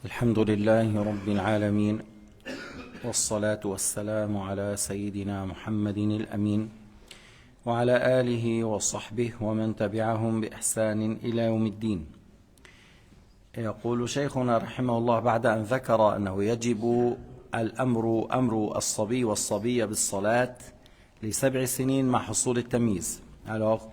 الحمد لله رب العالمين والصلاة والسلام على سيدنا محمد الأمين وعلى آله وصحبه ومن تبعهم بإحسان إلى يوم الدين. يقول شيخنا رحمه الله بعد أن ذكر أنه يجب أمر الصبي والصبية بالصلاة ل7 سنين مع حصول التمييز. Alors,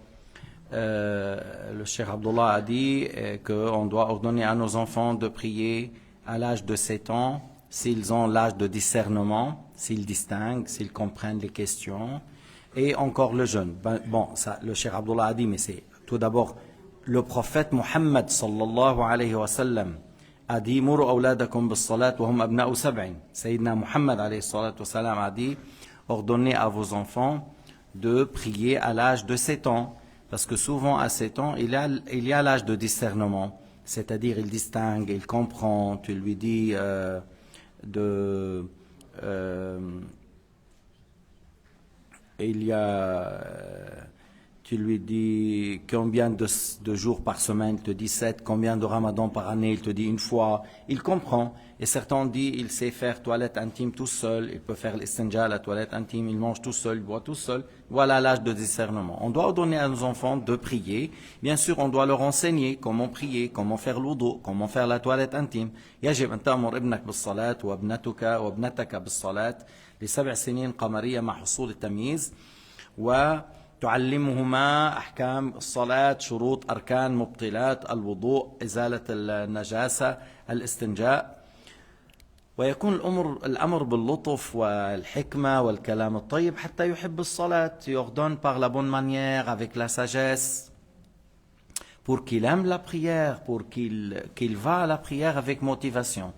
le Cheikh Abdullah a dit qu'on doit ordonner à nos enfants de prier à l'âge de 7 ans, s'ils ont l'âge de discernement, s'ils distinguent, s'ils comprennent les questions, et encore le jeûne. Bon, ça, le Cheikh Abdullah a dit, mais c'est tout d'abord le prophète Muhammad sallallahu alayhi wa sallam a dit Muru awladakum bis salat wa hum abna'u sab'in. Sayyidina Muhammad alayhi salatu wa salam a dit ordonnez à vos enfants de prier à l'âge de 7 ans. Parce que souvent à 7 ans, il y a l'âge de discernement. C'est-à-dire, il distingue, il comprend, tu lui dis tu lui dis combien de jours par semaine, il te dit 7, combien de ramadan par année, il te dit une fois, il comprend. Et certains disent, il sait faire toilette intime tout seul, il peut faire l'istinja, la toilette intime, il mange tout seul, il boit tout seul. Voilà l'âge de discernement. On doit donner à nos enfants de prier. Bien sûr, on doit leur enseigner comment prier, comment faire l'wudu, comment faire la toilette intime. يجب أن تأمر ابنك بالصلاة وابنتك وابنتك بالصلاة ل7 سنين قمرية مع حصول التمييز تعلمهما أحكام الصلاة، شروط، أركان، مبطلات الوضوء، إزالة النجاسة، الاستنجاء. ويكون الأمر باللطف والحكمة والكلام الطيب حتى يحب الصلاة. Tu ordonnes par la bonne manière, avec la sagesse, pour qu'il aime la prière, pour qu'il va à la prière avec motivation.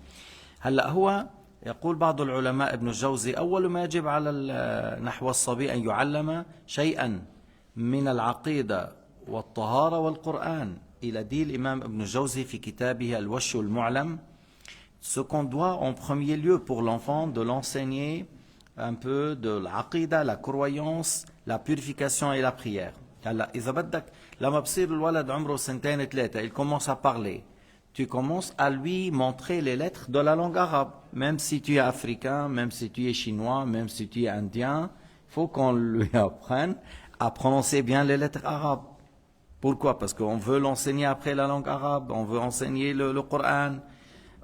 هلا هو يقول بعض العلماء ابن الجوزي أول ما يجب على نحو الصبي أن يعلم شيئا من العقيدة والطهارة والقرآن. Il a dit l'imam Ibn Jawzi في كتابه الوش المعلم, ce qu'on doit en premier lieu pour l'enfant de l'enseigner un peu de l'عقيدة, la croyance, la purification et la prière. هلا إذا بدك لما بصير الولد عمره 2 3 il commence à parler, tu commences à lui montrer les lettres de la langue arabe. Même si tu es africain, même si tu es chinois, même si tu es indien, il faut qu'on lui apprenne à prononcer bien les lettres arabes. Pourquoi? Parce qu'on veut l'enseigner après la langue arabe, on veut enseigner le Coran,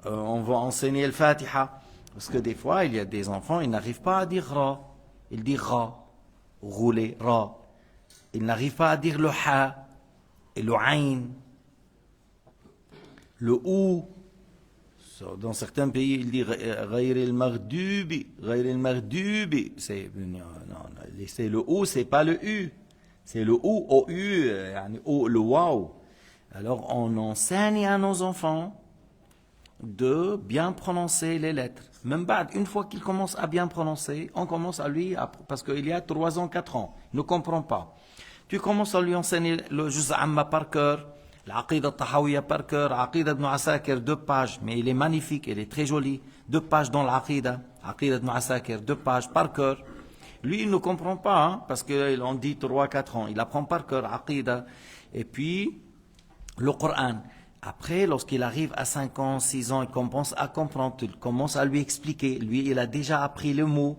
on veut enseigner le Fatiha. Parce que des fois, il y a des enfants, ils n'arrivent pas à dire ra. Ils disent ra, rouler, ra. Ils n'arrivent pas à dire le ha et le ain. Le ou, dans certains pays, il dit غير المغضوب. C'est le ou, c'est pas le u. C'est le ou au u, le waouh. Alors on enseigne à nos enfants de bien prononcer les lettres. Même une fois qu'il commence à bien prononcer, on commence à lui, parce qu'il y a 3 ans, 4 ans, il ne comprend pas. Tu commences à lui enseigner le juz' amma par cœur, l'Aqida Tahawiyya par cœur, l'Aqida Ibn Asakir, 2 pages, mais il est magnifique, il est très joli, 2 pages dans l'Aqida, Aqida Ibn Asakir, 2 pages par cœur. Lui, il ne comprend pas, hein, parce qu'il en dit 3-4 ans, il apprend par cœur Aqida, et puis le Coran. Après, lorsqu'il arrive à 5 ans, 6 ans, il commence à comprendre, tu commences à lui expliquer, lui, il a déjà appris le mot,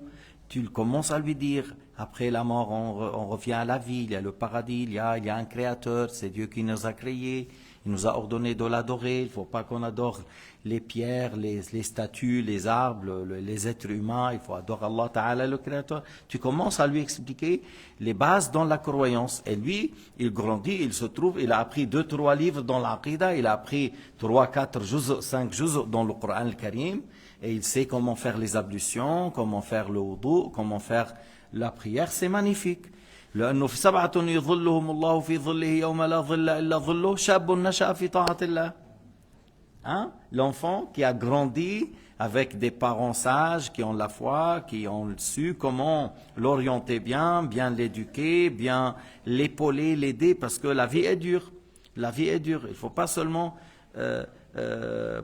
tu commences à lui dire, après la mort, on revient à la vie, il y a le paradis, il y a un créateur, c'est Dieu qui nous a créés, il nous a ordonné de l'adorer, il ne faut pas qu'on adore les pierres, les statues, les arbres, les êtres humains, il faut adorer Allah Ta'ala, le créateur. Tu commences à lui expliquer les bases dans la croyance, et lui, il grandit, il se trouve, il a appris 2-3 livres dans l'Aqida, il a appris 3-4 juz', 5 juz' dans le Coran al-Karim, et il sait comment faire les ablutions, comment faire le wudu, comment faire la prière. C'est magnifique. لأنه في 7 يظلهم الله في ظله يوم لا ظل إلا ظله شاب نشأ في طاعة الله. Hein? L'enfant qui a grandi avec des parents sages, qui ont la foi, qui ont su comment l'orienter bien l'éduquer, bien l'épauler, l'aider, parce que la vie est dure. La vie est dure. Il ne faut pas seulement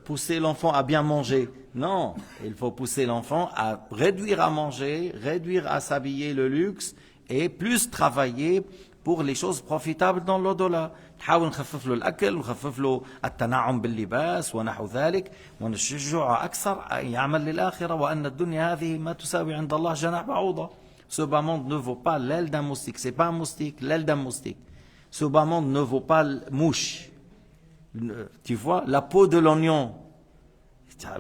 pousser l'enfant à bien manger. Non, il faut pousser l'enfant à réduire à manger, réduire à s'habiller le luxe, et plus travailler pour les choses profitables dans l'au-delà. نحاول نخفف له الأكل ونخفف له التنعم باللباس ونحو ذلك ونشجعه أكثر أن يعمل للآخرة وأن الدنيا هذه ما تساوي عند الله جناح بعوضة. Ce bas monde ne vaut pas l'aile d'un moustique. C'est pas un moustique, l'aile d'un moustique. Ce bas monde ne vaut pas mouche. Tu vois, la peau de l'oignon.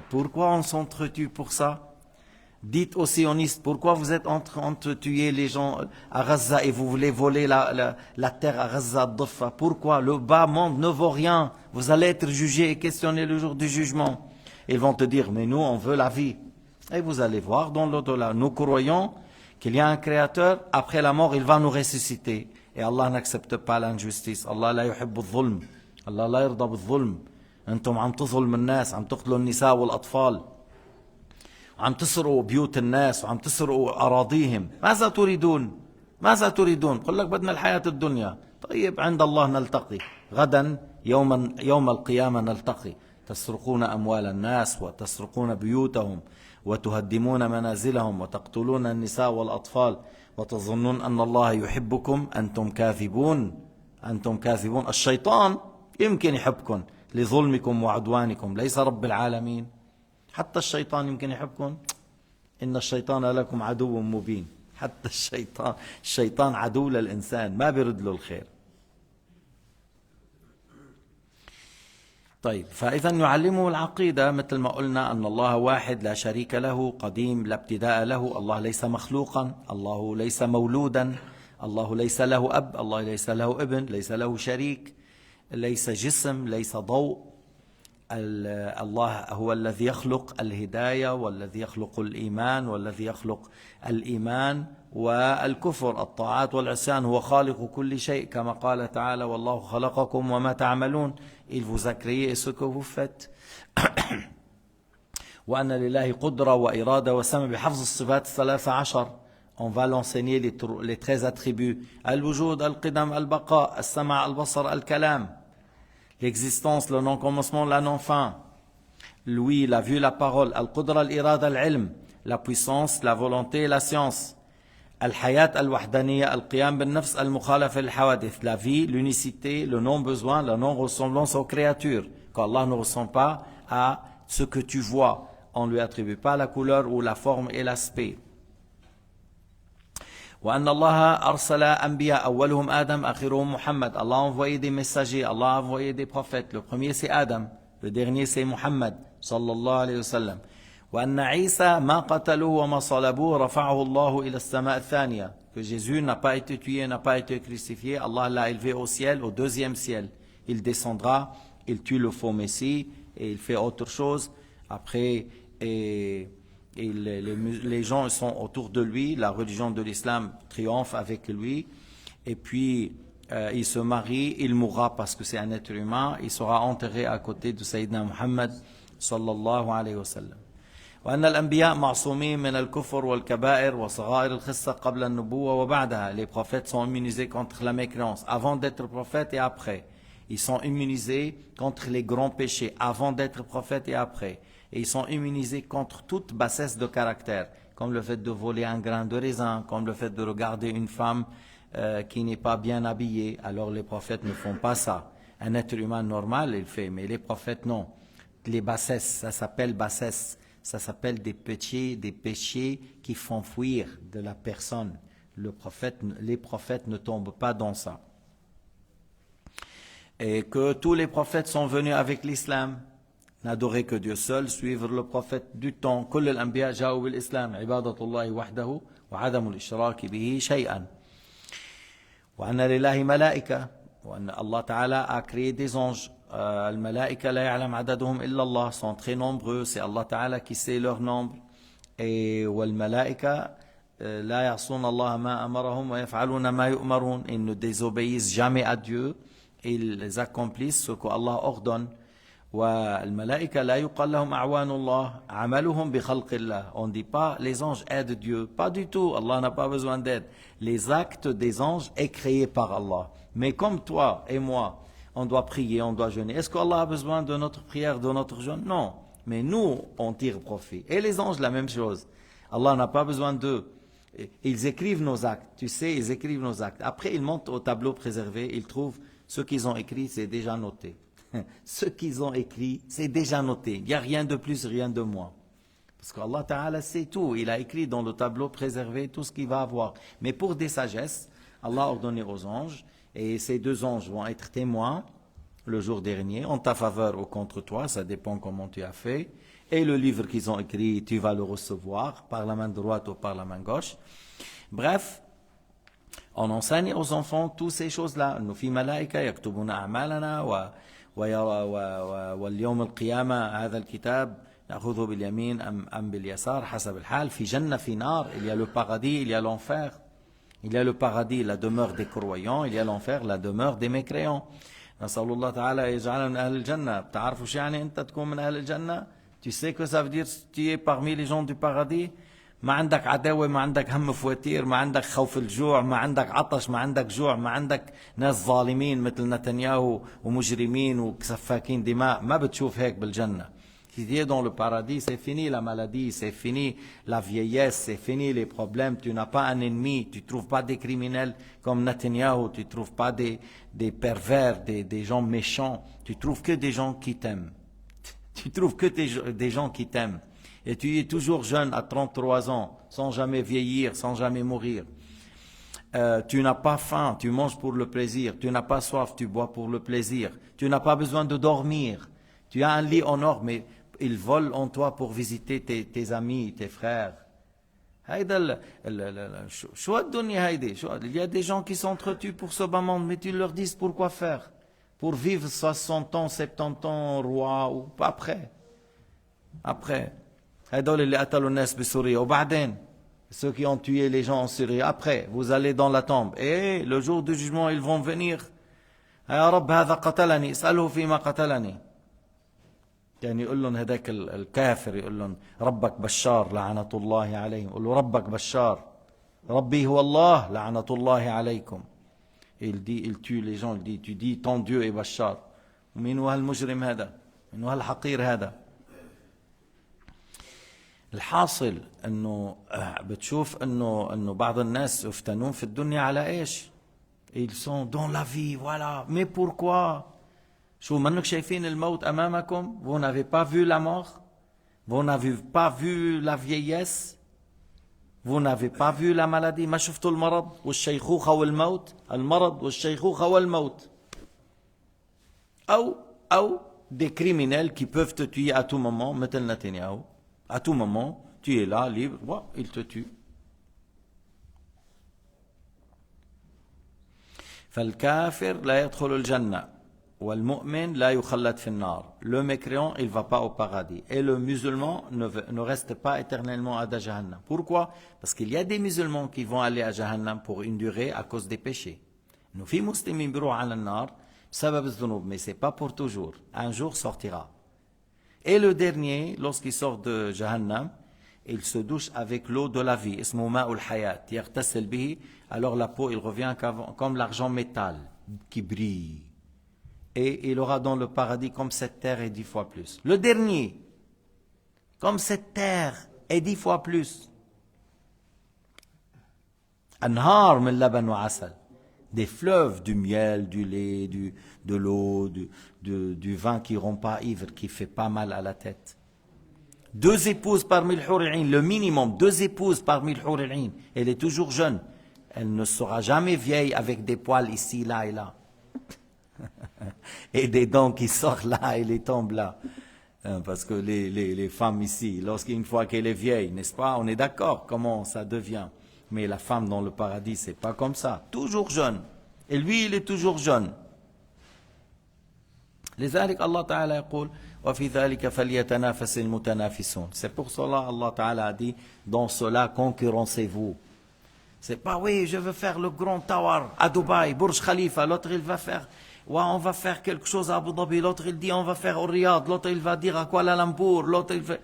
Pourquoi on s'entretue pour ça? Dites aux sionistes, pourquoi vous êtes en train de tuer les gens à Gaza et vous voulez voler la terre à Gaza, Dafa? Pourquoi? Le bas monde ne vaut rien. Vous allez être jugé et questionné le jour du jugement. Ils vont te dire, mais nous, on veut la vie. Et vous allez voir dans l'au-delà. Nous croyons qu'il y a un créateur, après la mort, il va nous ressusciter. Et Allah n'accepte pas l'injustice. Allah la yuhibbu الظلم. Allah la yarda بالظلم. أنتم عم تظلم الناس، عم تقتلوا النساء والأطفال. وعم تسرقوا بيوت الناس وعم تسرقوا أراضيهم. ماذا تريدون؟ ماذا تريدون؟ قل لك بدنا الحياة الدنيا. طيب عند الله نلتقي غدا يوم القيامة نلتقي. تسرقون أموال الناس وتسرقون بيوتهم وتهدمون منازلهم وتقتلون النساء والأطفال وتظنون أن الله يحبكم. أنتم كاذبون. أنتم كاذبون. الشيطان يمكن يحبكم لظلمكم وعدوانكم، ليس رب العالمين. حتى الشيطان يمكن يحبكم. إن الشيطان لكم عدو مبين. حتى الشيطان عدو للإنسان، ما بيرد له الخير. طيب، فإذا يعلمه العقيدة مثل ما قلنا أن الله واحد لا شريك له، قديم لا ابتداء له. الله ليس مخلوقا، الله ليس مولودا، الله ليس له أب، الله ليس له ابن، ليس له شريك، ليس جسم، ليس ضوء. الله هو الذي يخلق الهداية والذي يخلق الإيمان والذي يخلق الإيمان والكفر، الطاعات والعصيان. هو خالق كل شيء كما قال تعالى والله خلقكم وما تعملون. Il vous a créé et ce que vous faites. وأن لله قدرة وإرادة وسمع بحفظ الصفات 13. On va l'enseigner les 13 attributs. الوجود، القدم، البقاء، السمع، البصر، الكلام. L'existence, le non-commencement, la non-fin. L'ouïe, la vue, la parole. Al-Qudra, al-Irada, al-Ilm. La puissance, la volonté, la science. Al-Hayat, al-Wahdaniya, al-Qiyam bin-Nafs, al-Mukhalafa, al-Hawadith. La vie, l'unicité, le non-besoin, la non-ressemblance aux créatures. Qu'Allah ne ressemble pas à ce que tu vois. On ne lui attribue pas la couleur ou la forme et l'aspect. وأن الله أرسل أنبياء أولهم آدم آخرهم محمد. Allah a envoyé des messagers, Allah a envoyé des prophètes. Le premier c'est Adam, le dernier c'est Muhammad sallallahu alayhi wa sallam. وأن عيسى ما قتلوه وما صلبوه رفعه الله إلى السماء الثانية. Que Jésus n'a pas été tué, n'a pas été crucifié, Allah l'a élevé au ciel, au deuxième ciel. Il descendra, il tue le faux Messie et il fait autre chose. Après, et les gens sont autour de lui, la religion de l'islam triomphe avec lui, et puis il se marie, il mourra parce que c'est un être humain, il sera enterré à côté de Sayyidina Muhammad sallallahu alayhi wa sallam. وأن الأنبياء معصومين من الكفر والكبائر وصغائر الخصة قبل النبوة وبعدها. Les prophètes sont immunisés contre la mécréance avant d'être prophètes et après. Ils sont immunisés contre les grands péchés avant d'être prophètes et après. Et ils sont immunisés contre toute bassesse de caractère, comme le fait de voler un grain de raisin, comme le fait de regarder une femme qui n'est pas bien habillée. Alors les prophètes ne font pas ça. Un être humain normal, il fait, mais les prophètes non. Les bassesses, ça s'appelle bassesse. Ça s'appelle des péchés qui font fuir de la personne. Les prophètes ne tombent pas dans ça. Et que tous les prophètes sont venus avec l'islam. N'adorer que Dieu seul, suivre le prophète du temps. كل الأنبياء جاءوا بالإسلام عبادة الله وحده وعدم الإشراك به شيئا. وأن لله ملائكة وأن الله تعالى a créé des anges. الملائكة لا يعلم عددهم إلا الله, sont très nombreux, c'est Allah Ta'ala qui sait leur nombre. Et والملائكة لا يعصون الله ما أمرهم ويفعلون ما يؤمرون. Ils ne désobéissent jamais à Dieu, ils accomplissent ce que Allah ordonne. والملائكة لا يقال لهم أعوان الله عملهم بخلق الله. On ne dit pas les anges aident Dieu, pas du tout, Allah n'a pas besoin d'aide. Les actes des anges est créé par Allah. Mais comme toi et moi, on doit prier, on doit jeûner. Est-ce qu'Allah a besoin de notre prière, de notre jeûne? Non. Mais nous, on tire profit. Et les anges, la même chose. Allah n'a pas besoin d'eux. Ils écrivent nos actes, tu sais, ils écrivent nos actes. Après, ils montent au tableau préservé, ils trouvent ce qu'ils ont écrit, c'est déjà noté. Ce qu'ils ont écrit, c'est déjà noté. Il n'y a rien de plus, rien de moins. Parce qu'Allah Ta'ala sait tout. Il a écrit dans le tableau préservé tout ce qu'il va avoir. Mais pour des sagesses, Allah a ordonné aux anges, et ces deux anges vont être témoins le jour dernier, en ta faveur ou contre toi, ça dépend comment tu as fait. Et le livre qu'ils ont écrit, tu vas le recevoir par la main droite ou par la main gauche. Bref, on enseigne aux enfants toutes ces choses-là. Nous fi malaika yaktubuna a'malana واليوم القيامة هذا الكتاب نأخذه باليمين أم باليسار حسب الحال في جنة في نار. Il y a le paradis, il y a l'enfer. Il y a le paradis, la demeure des croyants. Il y a l'enfer, la demeure des mécréants. نسأل الله تعالى يجعلنا من أهل الجنة. بتعرفوا شو يعني أنت تكون من أهل الجنة؟ Tu sais que ça veut dire tu es parmi les gens du paradis. ما عندك عداوة، ما عندك هم فواتير، ما عندك خوف الجوع، ما عندك عطش، ما عندك جوع، ما عندك ناس ظالمين مثل نتنياهو ومجرمين وسفاكين دماء. ما بتشوف هيك بالجنة. Si tu es dans le paradis, c'est fini la maladie, c'est fini la vieillesse, c'est fini les problèmes. Tu n'as pas un ennemi, tu ne trouves pas des criminels comme Netanyahu, tu ne trouves pas des pervers, des gens méchants. Tu trouves que des gens qui t'aiment. Tu trouves que des gens qui t'aiment. Et tu es toujours jeune à 33 ans, sans jamais vieillir, sans jamais mourir. Tu n'as pas faim, tu manges pour le plaisir. Tu n'as pas soif, tu bois pour le plaisir. Tu n'as pas besoin de dormir. Tu as un lit en or, mais ils volent en toi pour visiter tes amis, tes frères. Il y a des gens qui s'entretuent pour ce bas monde, mais tu leur dis pourquoi faire? Pour vivre 60 ans, 70 ans, roi, ou pas après. Après. Ceux qui ont tué les gens en Syrie, après, vous allez dans la tombe. Et le jour du jugement, ils vont venir. يا رب هذا قتلني اسأله فيما قتلني. يعني يقول لهم هذاك الكافر يقول لهم ربك بشار لعنة الله عليهم. يقول له ربك بشار. ربي هو الله لعنة الله عليكم. Il tue les gens, il dit, tu dis ton Dieu est Bachar. ومين هو هالمجرم هذا؟ من هو هالحقير هذا؟ الحاصل انه بتشوف انه بعض الناس يفتنون في الدنيا على ايش؟ Ils sont dans la vie, voilà. Mais pourquoi? شو منك شايفين الموت أمامكم? Vous n'avez pas vu la mort? Vous n'avez pas vu la vieillesse? Vous n'avez pas vu la maladie? ما شفتوا المرض والشيخوخة والموت؟ المرض والشيخوخة والموت. أو des criminels qui peuvent te tuer à tout moment, مثل نتنياهو. À tout moment, tu es là, libre, ouais, il te tue. فالكافر لا يدخل الجنة والمؤمن لا يخلد في النار. Le mécréant, il ne va pas au paradis. Et le musulman ne reste pas éternellement à Jahannam. Pourquoi? Parce qu'il y a des musulmans qui vont aller à Jahannam pour une durée à cause des péchés. Nous, في مسلمين بيروحوا على النار بسبب الذنوب, mais c'est pas pour toujours. Un jour sortira. Et le dernier, lorsqu'il sort de Jahannam, il se douche avec l'eau de la vie. اسمه ماء الحياة. يغتسل به. Alors la peau, il revient comme l'argent métal qui brille. Et il aura dans le paradis comme cette terre et 10 fois plus. Le dernier, comme cette terre et 10 fois plus. أنهار من لبن وعسل. Des fleuves, du miel, du lait, de l'eau, du vin qui rend pas ivre, qui fait pas mal à la tête. 2 épouses parmi le Hur'in, le minimum, 2 épouses parmi le Hur'in. Elle est toujours jeune. Elle ne sera jamais vieille avec des poils ici, là et là. Et des dents qui sortent là et les tombent là. Parce que les femmes ici, lorsqu'une fois qu'elle est vieille, n'est-ce pas, on est d'accord comment ça devient. Mais la femme dans le paradis, c'est pas comme ça. Toujours jeune. Et lui, il est toujours jeune. لذلك الله تعالى يقول وفي ذلك فليتنافس المتنافسون. C'est pour cela Allah Ta'ala a dit dans cela concurrencez-vous. C'est pas oui, je veux faire le grand tower à Dubaï, Burj Khalifa, l'autre il va faire ouais, on va faire quelque chose à Abu Dhabi, l'autre il dit on va faire au Riyad, l'autre il va dire à Kuala Lumpur, l'autre il fait.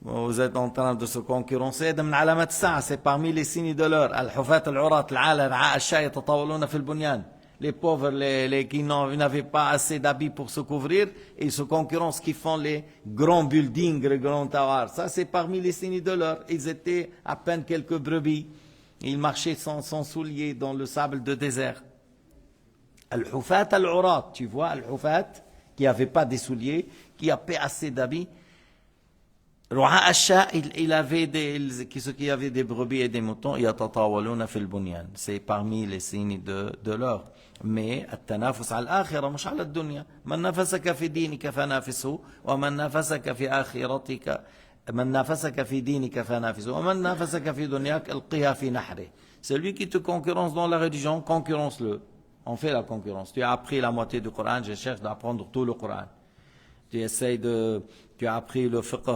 Vous êtes en train de se concurrencer. من علامات الساعة, c'est parmi les signes de l'heure. الحفاة العراة العالة رعاء الشاة يتطاولون في البنيان. les pauvres, qui n'avaient pas assez d'habits pour se couvrir, et ils se concurrencent qui font les grands buildings, les grands towers. Ça, c'est parmi les signes de l'heure. Ils étaient à peine quelques brebis. Ils marchaient sans souliers dans le sable de désert. Al-Hufat al-Urat, tu vois, Al-Hufat, qui n'avait pas des souliers, qui a pas assez d'habits. Ru'a Asha, il avait ceux qui avaient des brebis et des moutons, yatatawaluna fil bunyan. C'est parmi les signes de l'heure. Mais, التنافس على الآخرة مش على الدنيا. من نافسك في دينك فنافسه ومن نافسك في آخرتك من نافسك في دينك فنافسه ومن نافسك في دنياك القها في نحره. Celui qui te concurrence dans la religion, concurrence-le. On fait la concurrence. Tu as appris la moitié du Coran, je cherche d'apprendre tout le Coran. Tu as appris le fiqh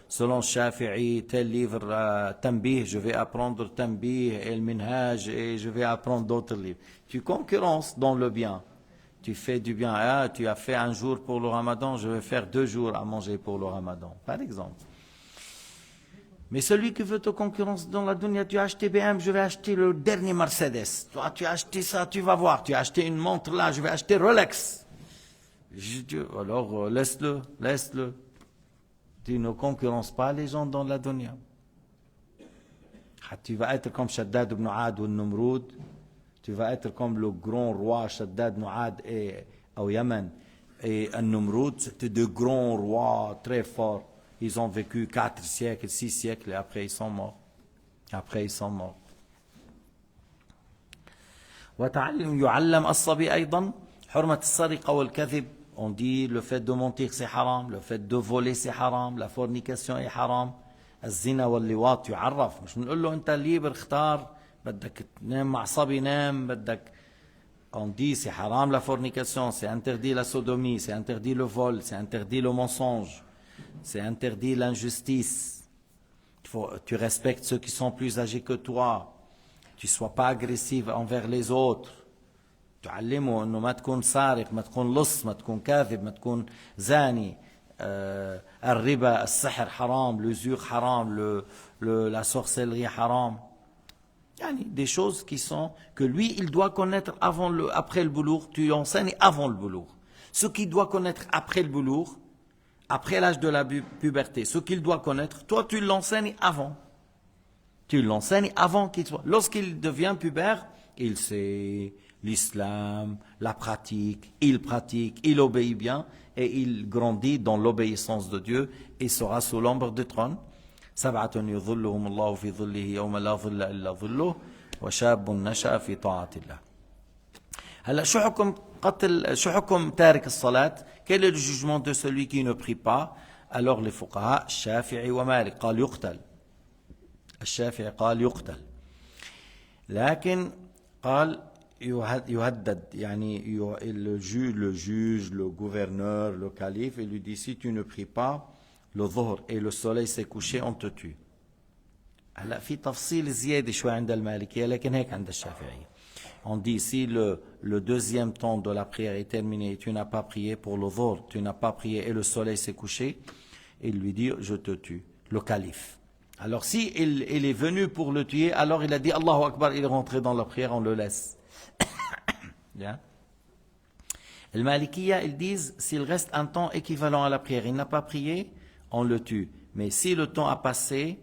selon Shafi'i, tel livre Tanbih, je vais apprendre Tanbih et le Minhaj et je vais apprendre d'autres livres. Tu concurrences dans le bien. Tu fais du bien. Ah, tu as fait un jour pour le Ramadan, je vais faire 2 jours à manger pour le Ramadan, par exemple. Mais celui qui veut te concurrence dans la dunya, tu as acheté BM, je vais acheter le dernier Mercedes. Toi, tu as acheté ça, tu vas voir. Tu as acheté une montre là, je vais acheter Rolex. Alors, laisse-le. Tu ne concurrences pas les gens dans la dunya. Tu vas être comme Shaddad ibn Aad ou Numrud. Tu vas être comme le grand roi Shaddad ibn Aad au Yémen. Et Numrud, c'était de grands rois très forts. Ils ont vécu 4 siècles, 6 siècles et après ils sont morts. يعلم الصبي أيضا حرمة السرقة والكذب. On dit le fait de mentir c'est haram, le fait de voler c'est haram, la fornication est haram. الزنا واللواط يعرف. مش بنقول له أنت ليبر اختار بدك تنام مع صبي نام بدك. On dit c'est haram la fornication, c'est interdit la sodomie, c'est interdit le vol, c'est interdit le mensonge. C'est interdit l'injustice. Tu respectes ceux qui sont plus âgés que toi. Tu ne sois pas agressif envers les autres. تعلمه انه ما تكون سارق، ما تكون لص، ما تكون كاذب، ما تكون زاني. الربا، السحر حرام، l'usure حرام, la sorcellerie حرام. يعني des choses qui sont que lui il doit connaître après le boulour. Tu enseignes avant le boulour. Ce qu'il doit connaître après le boulour, après l'âge de la puberté, ce qu'il doit connaître, toi tu l'enseignes avant. Tu l'enseignes avant qu'il soit. Lorsqu'il devient pubère, il sait l'islam, la pratique, il obéit bien et il grandit dans l'obéissance de Dieu et sera sous l'ombre du trône. سبعة يظلهم الله في ظله يوم لا ظل إلا ظله وشاب نشأ في طاعة الله. هلا شو حكم تارك الصلاة؟ Quel est le jugement de celui qui ne prie pas? Alors les fuqaha, Shafi'i wa Malik, قال يقتل. الشافعي قال يقتل. لكن قال يهدد. يعني le juge, le gouverneur, le calife, il lui dit si tu ne pries pas le dhuhr et le soleil s'est couché, on te tue. هلا في تفصيل زيادة شوي عند المالكية لكن هيك عند الشافعية. On dit si le deuxième temps de la prière est terminé et tu n'as pas prié pour le dhuhr, tu n'as pas prié et le soleil s'est couché, il lui dit je te tue, le calife. Alors si il est venu pour le tuer, alors il a dit Allahu Akbar, il est rentré dans la prière, on le laisse. Bien. Les Malikiya, ils disent s'il reste un temps équivalent à la prière, il n'a pas prié, on le tue. Mais si le temps a passé,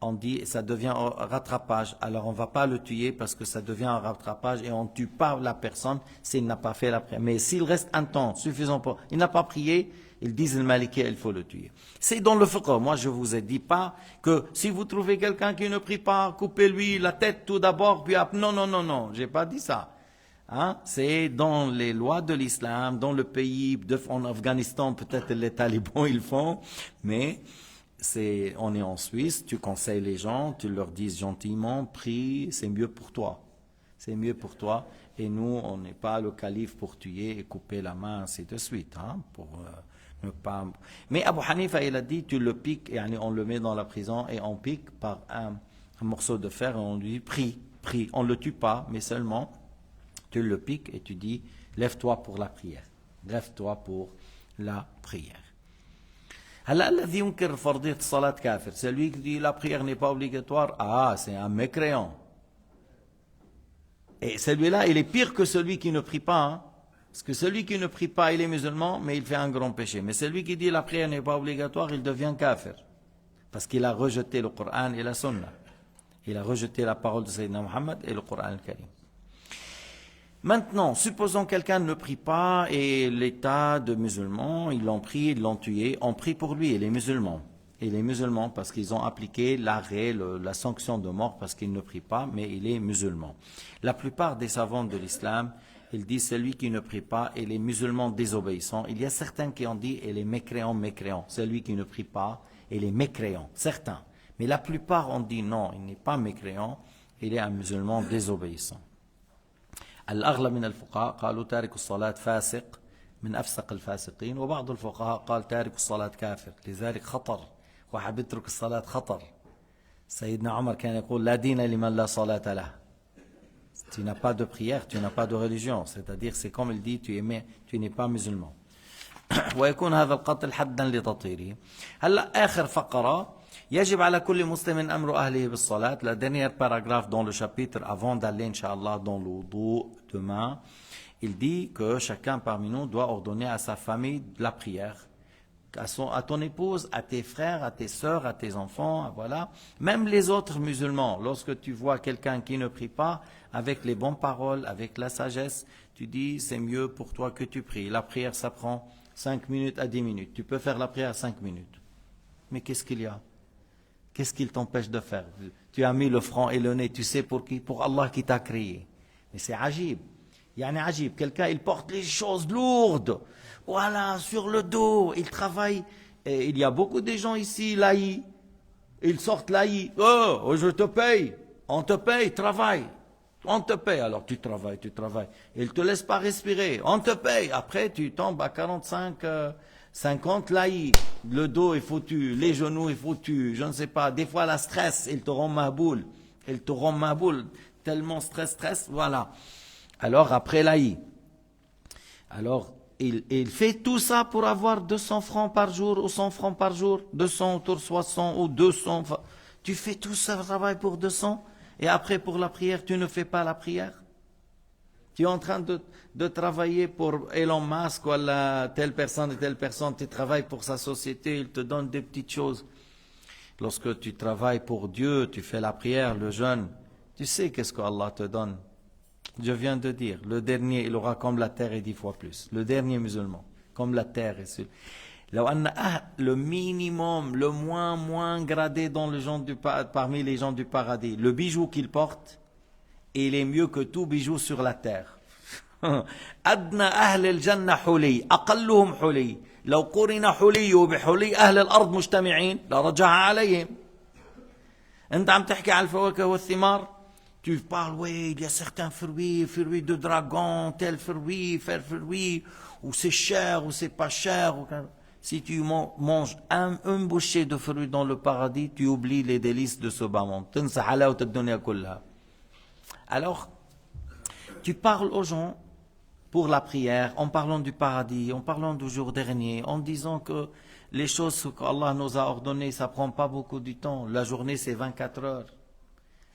on dit ça devient un rattrapage. Alors on ne va pas le tuer parce que ça devient un rattrapage et on ne tue pas la personne s'il n'a pas fait la prière. Mais s'il reste un temps suffisant pour... Il n'a pas prié, ils disent le Maliki, il faut le tuer. C'est dans le fiqh. Moi je vous ai dit pas que si vous trouvez quelqu'un qui ne prie pas, coupez-lui la tête tout d'abord, puis après... Non, j'ai pas dit ça. Hein? C'est dans les lois de l'islam, dans le pays, en Afghanistan peut-être les talibans ils font, mais... on est en Suisse, tu conseilles les gens, tu leur dis gentiment, prie, c'est mieux pour toi. C'est mieux pour toi. Et nous, on n'est pas le calife pour tuer et couper la main, ainsi de suite. Hein, pour ne pas... Mais Abu Hanifa, il a dit, tu le piques, et on le met dans la prison et on pique par un morceau de fer et on lui dit, prie. On ne le tue pas, mais seulement, tu le piques et tu dis, lève-toi pour la prière. Lève-toi pour la prière. هلا الذي ينكر فرضية الصلاة كافر. Celui qui dit la prière n'est pas obligatoire, c'est un mécréant. Et celui-là, il est pire que celui qui ne prie pas. Hein. Parce que celui qui ne prie pas, il est musulman, mais il fait un grand péché. Mais celui qui dit la prière n'est pas obligatoire, il devient kafir. Parce qu'il a rejeté le Coran et la Sunna. Il a rejeté la parole de Sayyidina Muhammad et le Coran al-Karim. Maintenant, supposons quelqu'un ne prie pas et l'état de musulmans, ils l'ont pris, ils l'ont tué, on prie pour lui et les musulmans. Et les musulmans, parce qu'ils ont appliqué l'arrêt, la sanction de mort parce qu'il ne prie pas, mais il est musulman. La plupart des savants de l'islam, ils disent celui qui ne prie pas et les musulmans désobéissants. Il y a certains qui ont dit et les mécréants, celui qui ne prie pas et les mécréants, certains. Mais la plupart ont dit non, il n'est pas mécréant, il est un musulman désobéissant. الأغلب من الفقهاء قالوا تارك الصلاة فاسق من أفسق الفاسقين وبعض الفقهاء قال تارك الصلاة كافر لذلك خطر واحد بيترك الصلاة خطر سيدنا عمر كان يقول لا دين لمن لا صلاة له tu n'as pas de prière, tu n'as pas de religion c'est-à-dire c'est comme il dit tu n'es pas musulman ويكون هذا القتل حدا لتطهيره هلا آخر فقرة يجب على كل مسلم أمر أهله بالصلاة la dernière paragraphe dans le chapitre avant d'aller Inch'Allah dans le wudu demain il dit que chacun parmi nous doit ordonner à sa famille de la prière à ton épouse, à tes frères, à tes sœurs, à tes enfants, voilà. Même les autres musulmans, lorsque tu vois quelqu'un qui ne prie pas, avec les bonnes paroles, avec la sagesse, tu dis c'est mieux pour toi que tu pries. La prière, ça prend 5 minutes à 10 minutes. Tu peux faire la prière 5 minutes. Mais qu'est-ce qu'il y a? Qu'est-ce qu'il t'empêche de faire? Tu as mis le front et le nez, tu sais pour qui? Pour Allah qui t'a créé. Mais c'est ajib. Yani ajib. Quelqu'un, il porte les choses lourdes. Voilà, sur le dos, il travaille. Et il y a beaucoup de gens ici, laïcs. Ils sortent laïcs. Oh, je te paye. On te paye, travaille. On te paye. Alors tu travailles. Ils ne te laissent pas respirer. On te paye. Après, tu tombes à 45, 50 laïcs. Le dos est foutu, les genoux est foutu. Je ne sais pas. Des fois, la stress, ils te rend maboule. Tellement stress, voilà. Alors, après laïcs. Alors, il fait tout ça pour avoir 200 francs par jour ou 100 francs par jour, 200 autour 60 ou 200. Tu fais tout ce travail pour 200 et après pour la prière, tu ne fais pas la prière. Tu es en train de travailler pour Elon Musk ou telle personne et telle personne, tu travailles pour sa société, il te donne des petites choses. Lorsque tu travailles pour Dieu, tu fais la prière, le jeûne, tu sais qu'est-ce que Allah te donne. Je viens de dire, le dernier, il aura comme la terre et 10 fois plus. Le dernier musulman, comme la terre et celui. Le minimum, le moins gradé dans parmi les gens du paradis, le bijou qu'il porte, il est mieux que tout bijou sur la terre. أدنى أهل الجنة حلي أقلهم حلي لو قرن حلي بحلي أهل الأرض مجتمعين لرجع عليهم. أنت عم تحكي على الفواكه والثمار. Tu parles, oui, il y a certains fruits de dragon, tel fruit, ou c'est cher, ou c'est pas cher. Si tu manges une bouchée de fruits dans le paradis, tu oublies les délices de ce bas monde. Alors, tu parles aux gens pour la prière, en parlant du paradis, en parlant du jour dernier, en disant que les choses qu'Allah nous a ordonnées, ça prend pas beaucoup de temps. La journée, c'est 24 heures.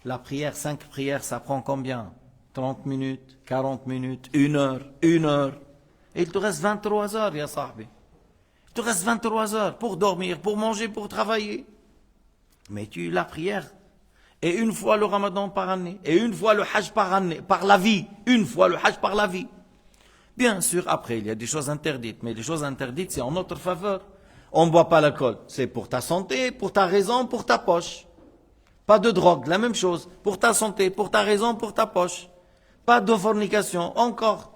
La prière, 5 prières, ça prend combien? 30 minutes, 40 minutes, 1 heure. Et il te reste 23 heures, ya sahbi. Il te reste 23 heures pour dormir, pour manger, pour travailler. Mais la prière, et une fois le ramadan par année, et une fois le hajj par année, par la vie. Une fois le hajj par la vie. Bien sûr, après, il y a des choses interdites, mais les choses interdites, c'est en notre faveur. On ne boit pas l'alcool. C'est pour ta santé, pour ta raison, pour ta poche. Pas de drogue, la même chose. Pour ta santé, pour ta raison, pour ta poche. Pas de fornication, encore.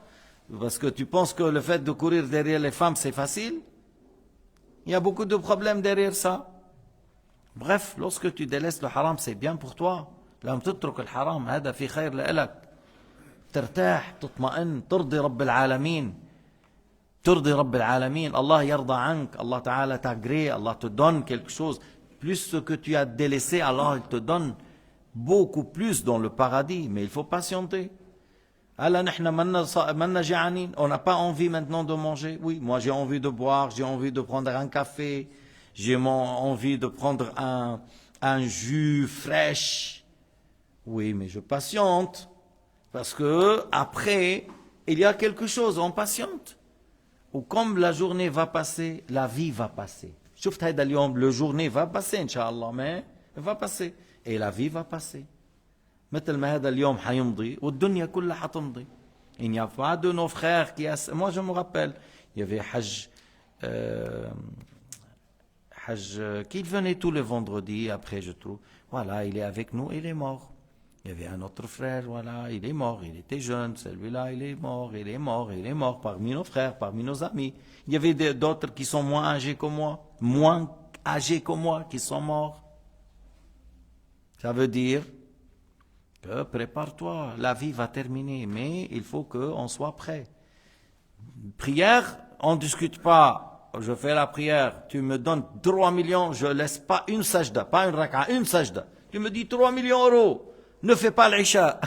Parce que tu penses que le fait de courir derrière les femmes, c'est facile. Il y a beaucoup de problèmes derrière ça. Bref, lorsque tu délaisses le haram, c'est bien pour toi. لم تترك الحرام هذا في خير لك. ترتاح, تطمئن, ترضي رب العالمين. ترضي رب العالمين. Allah يرضى عنك. Allah Ta'ala t'agrée. Allah te donne quelque chose. Plus ce que tu as délaissé, alors il te donne beaucoup plus dans le paradis. Mais il faut patienter. On n'a pas envie maintenant de manger. Oui, moi j'ai envie de boire, j'ai envie de prendre un café, j'ai envie de prendre un jus fraîche. Oui, mais je patiente. Parce que après, il y a quelque chose, on patiente. Ou comme la journée va passer, la vie va passer. شفت هيدا اليوم, le journée va passer, Inch'Allah, mais elle va passer. Et la vie va passer. مثل ما هذا اليوم حيمضي والدنيا كلها حتمضي. Il n'y a pas de nos frères qui... Moi, je me rappelle, il y avait Hajj, qui venait tous les vendredis, après, je trouve. Voilà, il est avec nous, il est mort. Il y avait un autre frère, voilà, il est mort, il était jeune, celui-là, il est mort, il est mort, il est mort parmi nos frères, parmi nos amis. Il y avait d'autres qui sont moins âgés que moi, qui sont morts. Ça veut dire que prépare-toi, la vie va terminer, mais il faut qu'on soit prêt. Prière, on ne discute pas. Je fais la prière, tu me donnes 3 millions, je ne laisse pas une sajda, pas une raka, une sajda. Tu me dis 3 millions d'euros. Ne fais pas l'Isha.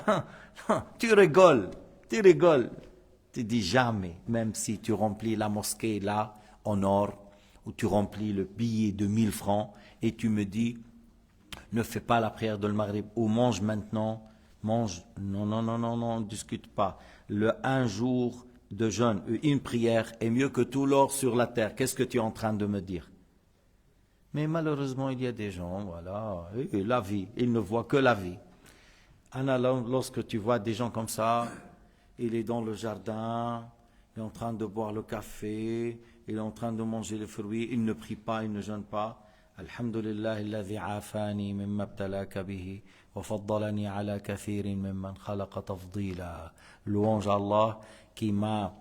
Tu rigoles. Tu dis jamais, même si tu remplis la mosquée là, en or, ou tu remplis le billet de 1000 francs, et tu me dis, ne fais pas la prière de le Maghrib, ou mange maintenant, mange. Non, ne discute pas. Un jour de jeûne, une prière est mieux que tout l'or sur la terre. Qu'est-ce que tu es en train de me dire? Mais malheureusement, il y a des gens, voilà, et la vie, ils ne voient que la vie. Anna, lorsque tu vois des gens comme ça, il est dans le jardin, il est en train de boire le café, il est en train de manger les fruits, il ne prie pas, il ne jeûne pas. Alhamdulillah, alladhi afani mimma ibtalaka bihi wa faddalani ala kathirin mimman khalaqa tafdila. Louange à Allah qui m'a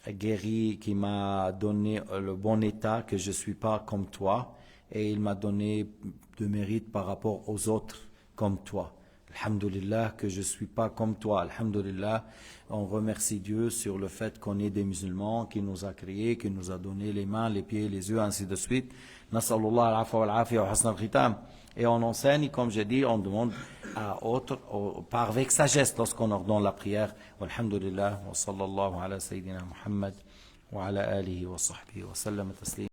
guéri, qui m'a donné le bon état, que je ne suis pas comme toi, et il m'a donné de mérite par rapport aux autres comme toi. Alhamdulillah que je ne suis pas comme toi. Alhamdulillah, on remercie Dieu sur le fait qu'on est des musulmans, qui nous a créés, qui nous a donné les mains, les pieds, les yeux, ainsi de suite. Nas'alullah al-afa wal-afiya wa hasna al-khitam. Et on enseigne, comme j'ai dit, on demande à autres, avec sagesse lorsqu'on ordonne la prière. Alhamdulillah, wa sallallahu ala sayyidina Muhammad wa ala alihi wa sahbihi wa sallam taslim.